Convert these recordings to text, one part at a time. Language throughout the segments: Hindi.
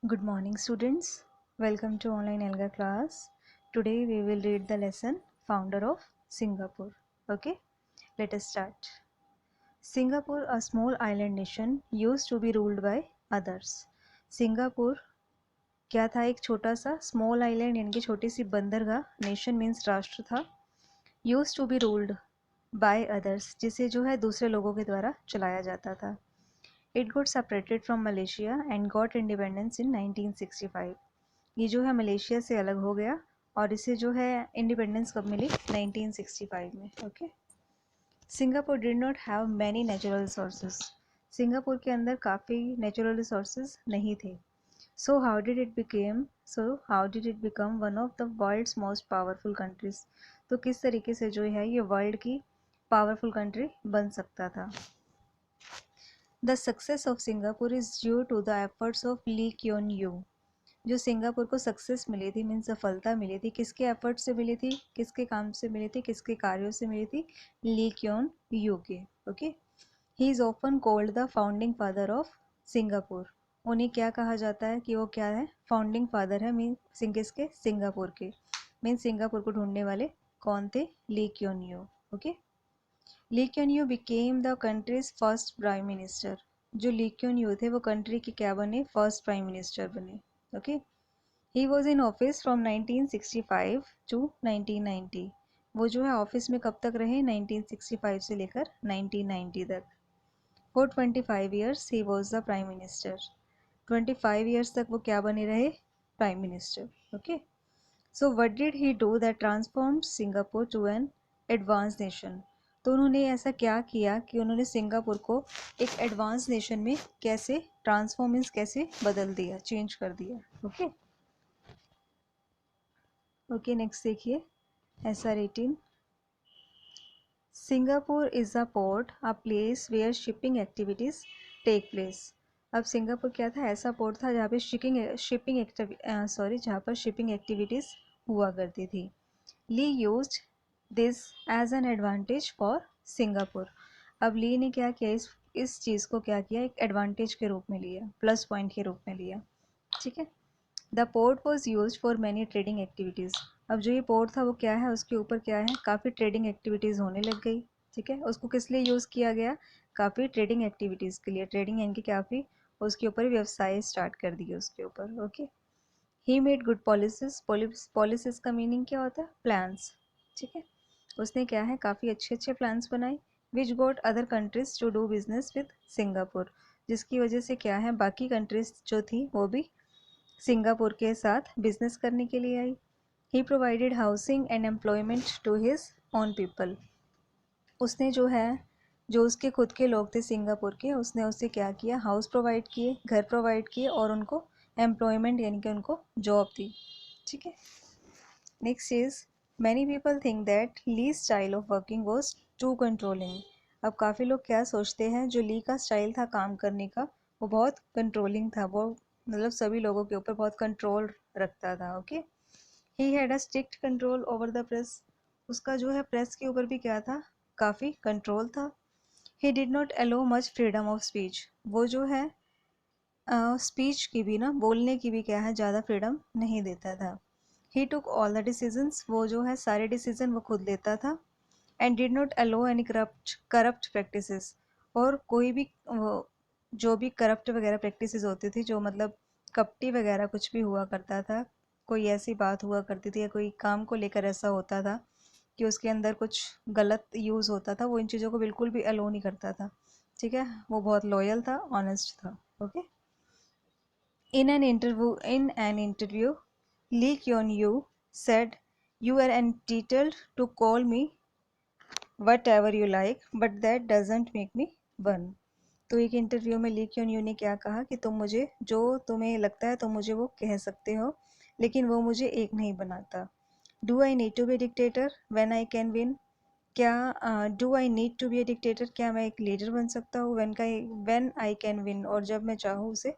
Good morning, students. Welcome to online Elga class. Today we will read the lesson Founder of Singapore. Okay, let us start. Singapore, a small island nation, used to be ruled by others. Singapore क्या था? एक छोटा सा स्मॉल आइलैंड यानी कि छोटी सी बंदरगाह. नेशन मीन्स राष्ट्र था. Used to be ruled by others, जिसे जो है दूसरे लोगों के द्वारा चलाया जाता था. It got separated from Malaysia and got independence in 1965. ये जो है मलेशिया से अलग हो गया और इसे जो है इंडिपेंडेंस कब मिली? 1965 में. Okay. Singapore did not have many natural resources. Singapore के अंदर काफ़ी नेचुरल रिसोर्सेज नहीं थे. So how did it become one of the world's most powerful countries. तो किस तरीके से जो है ये वर्ल्ड की पावरफुल कंट्री बन सकता था. The success of Singapore is due to the efforts of Lee Kuan Yew. जो सिंगापुर को सक्सेस मिली थी, मीन्स सफलता मिली थी, किसके एफर्ट से मिली थी, किसके काम से मिली थी, किसके कार्यों से मिली थी? ली क्योन यू के. Okay. He is often called the founding father of Singapore. उन्हें क्या कहा जाता है कि वो क्या है? फाउंडिंग फादर है. मीन किसके? सिंगापुर के. मीन सिंगापुर को ढूंढने वाले कौन थे? Lee Kuan Yew. Okay. Lee Kuan Yew became the country's first prime minister. जो ली क्योन यू थे वो कंट्री के क्या बने? फर्स्ट प्राइम मिनिस्टर बने. Okay. He was in office from 1965 to 1990. वो जो है ऑफिस में कब तक रहे? 1965 से लेकर 1990 तक. For 25 years he was the prime minister. 25 years तक वो क्या बने रहे? Prime minister. Okay. So what did he do that transformed Singapore to an advance nation. तो उन्होंने ऐसा क्या किया कि उन्होंने सिंगापुर को एक एडवांस नेशन में कैसे ट्रांसफॉर्म, मीन्स कैसे बदल दिया, चेंज कर दिया. ओके. ओके, नेक्स्ट देखिए SR18. Singapore is a port, a place where shipping activities take place. अब सिंगापुर क्या था? ऐसा पोर्ट था जहाँ पे जहाँ पर शिपिंग एक्टिविटीज़ हुआ करती थी. Lee used this as an advantage for Singapore. अब ली ने क्या किया? इस चीज़ को क्या किया? एक एडवांटेज के रूप में लिया, प्लस पॉइंट के रूप में लिया. ठीक है. The port was use for many trading activities. अब जो ये पोर्ट था वो क्या है? उसके ऊपर क्या है? काफ़ी ट्रेडिंग एक्टिविटीज़ होने लग गई. ठीक है. उसको किस लिए यूज़ किया गया? काफ़ी ट्रेडिंग एक्टिविटीज़ के लिए. ट्रेडिंग यानी कि काफ़ी उसके ऊपर व्यवसाय स्टार्ट कर दिए उसके ऊपर. ओके. ही मेड गुड पॉलिसीज. पॉलिसीज का मीनिंग क्या होता है? प्लान्स. ठीक है. उसने क्या है? काफ़ी अच्छे अच्छे प्लान्स बनाए. Which got other countries to do business with Singapore. जिसकी वजह से क्या है? बाकी कंट्रीज जो थी वो भी सिंगापुर के साथ बिजनेस करने के लिए आई. He provided housing and employment to his own people. उसने जो है, जो उसके खुद के लोग थे सिंगापुर के, उसने उससे क्या किया? हाउस प्रोवाइड किए, घर प्रोवाइड किए और उनको एम्प्लॉयमेंट यानी कि उनको जॉब दी. ठीक है. Next is many people think that Lee style of working was too controlling. अब काफ़ी लोग क्या सोचते हैं? जो ली का स्टाइल था काम करने का वो बहुत कंट्रोलिंग था. वो मतलब सभी लोगों के ऊपर बहुत कंट्रोल रखता था. Okay. He had a strict control over the press. उसका जो है प्रेस के ऊपर भी क्या था? काफ़ी कंट्रोल था. He did not allow much freedom of speech. वो जो है स्पीच की भी ना, बोलने की भी क्या है? ज़्यादा फ्रीडम नहीं देता था. He took all the decisions. वो जो है सारे डिसीजन वो खुद लेता था. And did not allow any corrupt practices. और कोई भी जो भी करप्ट वगैरह प्रैक्टिसेस होती थी, जो मतलब कपटी वगैरह कुछ भी हुआ करता था, कोई ऐसी बात हुआ करती थी या कोई काम को लेकर ऐसा होता था कि उसके अंदर कुछ गलत यूज़ होता था, वो इन चीज़ों को बिल्कुल भी अलो नहीं करता था. ठीक है. वो बहुत लॉयल था, ऑनेस्ट था. Okay. In an interview, Lee Kuan Yew said, "You are entitled to call me whatever you like, but that doesn't make me one." तो एक इंटरव्यू में ली क्योन यू ने क्या कहा कि तुम मुझे जो तुम्हें लगता है तुम मुझे वो कह सकते हो, लेकिन वो मुझे एक नहीं बनाता. Do I need to be dictator when I can win. क्या do I need to be a dictator? क्या मैं एक लीडर बन सकता हूँ? व्हेन आई कैन विन, और जब मैं चाहूँ उसे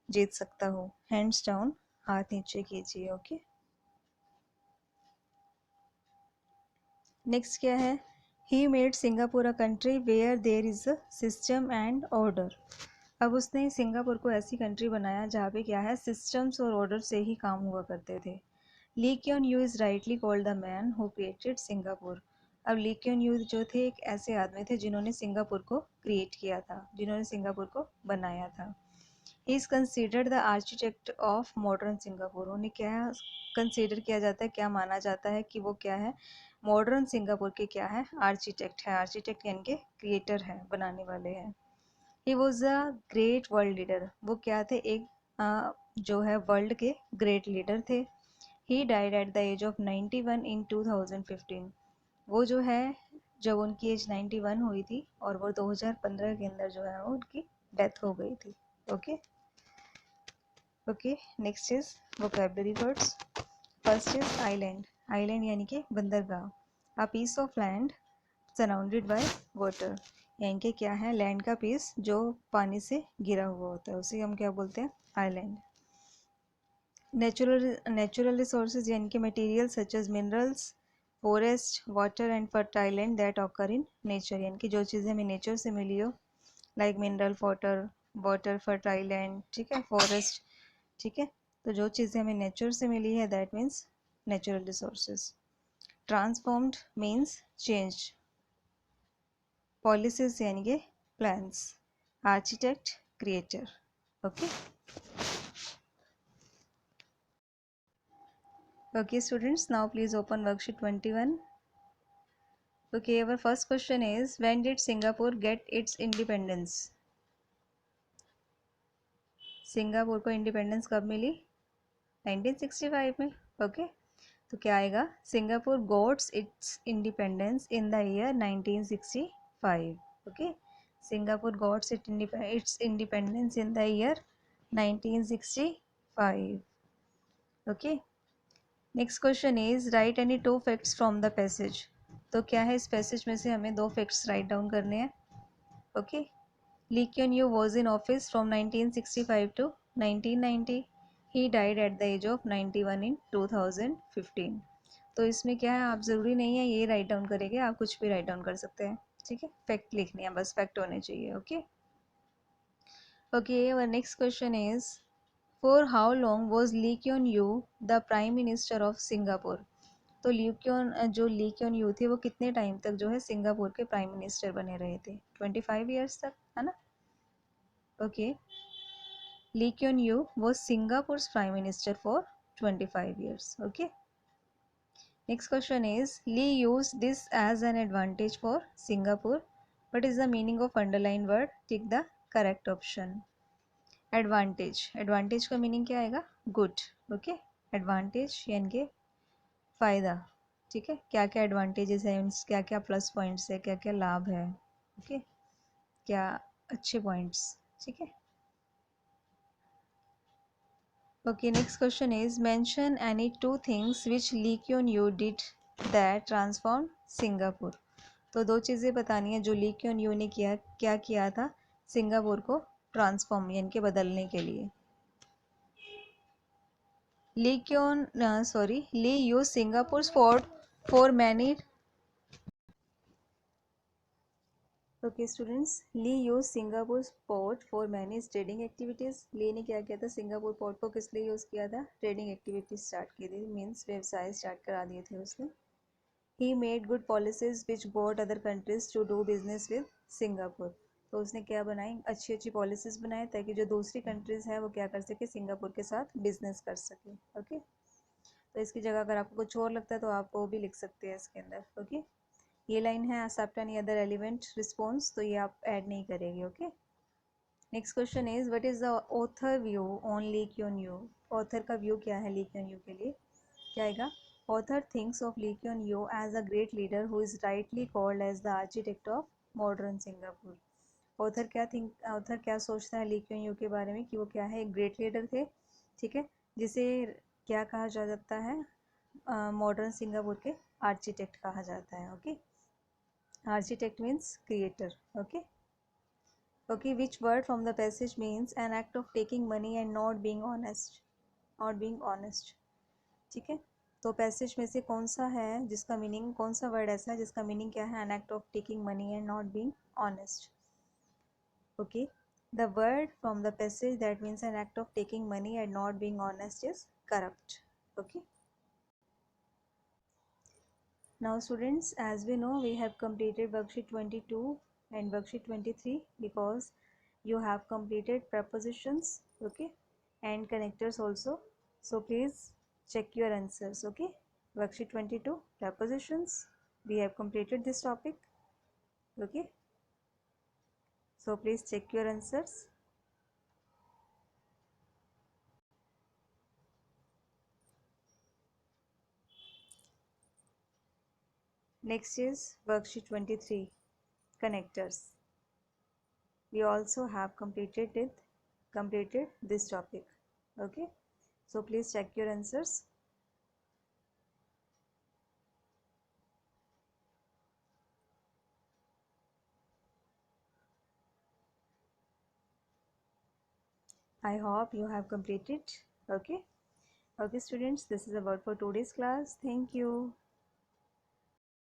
जीत सकता हूँ. हैंड्स डाउन, हाथ नीचे कीजिए. ओके. नेक्स्ट क्या है? He made Singapore a country where there is a system and order. अब उसने सिंगापुर को ऐसी कंट्री बनाया जहाँ पे क्या है, सिस्टम्स और ऑर्डर से ही काम हुआ करते थे। Lee Kuan Yew is rightly called the man who created Singapore. अब ली क्योन यू जो थे एक ऐसे आदमी थे जिन्होंने सिंगापुर को क्रिएट किया था, जिन्होंने सिंगापुर को बनाया था। He is considered the architect of modern Singapore. उन्हें क्या कंसिडर किया जाता है, क्या माना जाता है कि वो क्या है, मॉडर्न सिंगापुर के क्या है, आर्किटेक्ट है। आर्किटेक्ट यानी कि क्रिएटर है, बनाने वाले हैं। He was a great world leader. वो क्या थे, एक जो है वर्ल्ड के ग्रेट लीडर थे। He died at the age of 91 in 2015। वो जो है, जब उनकी एज 91 हुई थी और वो 2015 के अंदर जो है वो उनकी डेथ हो गई थी। Okay okay, next is vocabulary words. First is island. Island यानी कि बंदरगाह। A piece of land surrounded by water, यानी कि क्या है, लैंड का पीस जो पानी से घिरा हुआ होता है, उसे हम क्या बोलते हैं, आइलैंड। नेचुरल रिसोर्सेज यानी कि material such as minerals, forest, water and fertile land that occur in nature, यानी कि जो चीज़ें हमें नेचर से मिली हो, like mineral, water, fertile land, ठीक है, फॉरेस्ट, ठीक है। तो जो चीज़ें हमें नेचर से मिली है that means natural resources. Transformed means change. Policies यानी कि plans. Architect creator. Okay okay students, now please open worksheet 21. Okay, our first question is, when did Singapore get its independence? Singapore को इंडिपेंडेंस कब मिली? 1965 में। ओके तो क्या आएगा, Singapore gots it's independence in the year 1965। Okay, Singapore gots it's independence in the year 1965। Okay, next question is, right any two facts from the passage. तो क्या है, इस पैसेज में से हमें दो फैक्ट्स राइट डाउन करने हैं। Okay, Lee Kuan Yew was in office from 1965 to 1990। He died at the age of 91 in 2015। तो इसमें क्या है, आप ज़रूरी नहीं है ये राइट डाउन करेंगे, आप कुछ भी राइट डाउन कर सकते हैं, ठीक है, फैक्ट लिखनी है बस, फैक्ट होने चाहिए। ओके ओके, और next question is, for how long was Lee Kuan Yew the prime minister of Singapore. तो ली क्योन यू थे वो कितने टाइम तक जो है सिंगापुर के प्राइम मिनिस्टर बने रहे थे? 25 ईयर्स तक, है ना। Okay, Lee Kuan Yew was Singapore prime minister for 25 years. Okay, next question is, Lee use this as an advantage for Singapore. What is the meaning of underline word? Tick the correct option. Advantage, advantage का मीनिंग क्या आएगा? गुड। ओके, एडवांटेज यानी कि फ़ायदा, ठीक है, क्या क्या एडवांटेजेस हैं, क्या क्या प्लस पॉइंट्स है, क्या क्या लाभ है, ओके, क्या अच्छे पॉइंट्स, ठीक है। Okay, next question is, mention any two things which Lee Kuan Yew did that transform Singapore. तो दो चीज़ें बतानी है जो ली क्योन यू ने किया, क्या किया था सिंगापुर को ट्रांसफॉर्म यानी कि बदलने के लिए। Lee use Singapore fort for many. Okay students, Lee use Singapore port for many trading activities. Lee ने क्या किया था, सिंगापुर पोर्ट को किस लिए यूज़ किया था? ट्रेडिंग एक्टिविटीज स्टार्ट की थी, मीन्स व्यवसाय स्टार्ट करा दिए थे उसने। He made good policies which board other countries to do business with Singapore. तो उसने क्या बनाई, अच्छी अच्छी पॉलिसीज बनाए ताकि जो दूसरी कंट्रीज़ है वो क्या कर सके, सिंगापुर के साथ बिजनेस कर सके। ओके तो इसकी जगह अगर आपको कुछ और लगता है तो आप वो भी लिख सकते हैं इसके अंदर। ओके, ये लाइन है, except any other element response, तो ये आप ऐड नहीं करेंगे। Okay, next question is, what is the author view on Lee Kuan Yew. Author का व्यू क्या है ली क्योन यू के लिए? क्या आएगा, author thinks of Lee Kuan Yew as a great leader who is rightly called as the architect of modern Singapore. Author क्या सोचता है ली क्योन यू के बारे में कि वो क्या है, एक ग्रेट लीडर थे, ठीक है, जिसे क्या कहा जा सकता है, मॉडर्न सिंगापुर के आर्किटेक्ट कहा जाता है। Okay, architect means creator. Okay, which word from the passage means an act of taking money and not being honest? ठीक है, तो पैसेज में से कौन सा है जिसका मीनिंग, कौन सा वर्ड ऐसा है जिसका मीनिंग क्या है, an act of taking money and not being honest. Okay, The word from the passage that means an act of taking money and not being honest is corrupt. Okay. Now students, as we know, we have completed worksheet 22 and worksheet 23 because you have completed prepositions, okay, and connectors also. So please check your answers, okay. Worksheet 22 prepositions, we have completed this topic, okay. So please check your answers. Next is worksheet 23 connectors. We also have completed this topic, okay. So please check your answers. I hope you have completed, okay. Okay students, this is about for today's class. Thank you.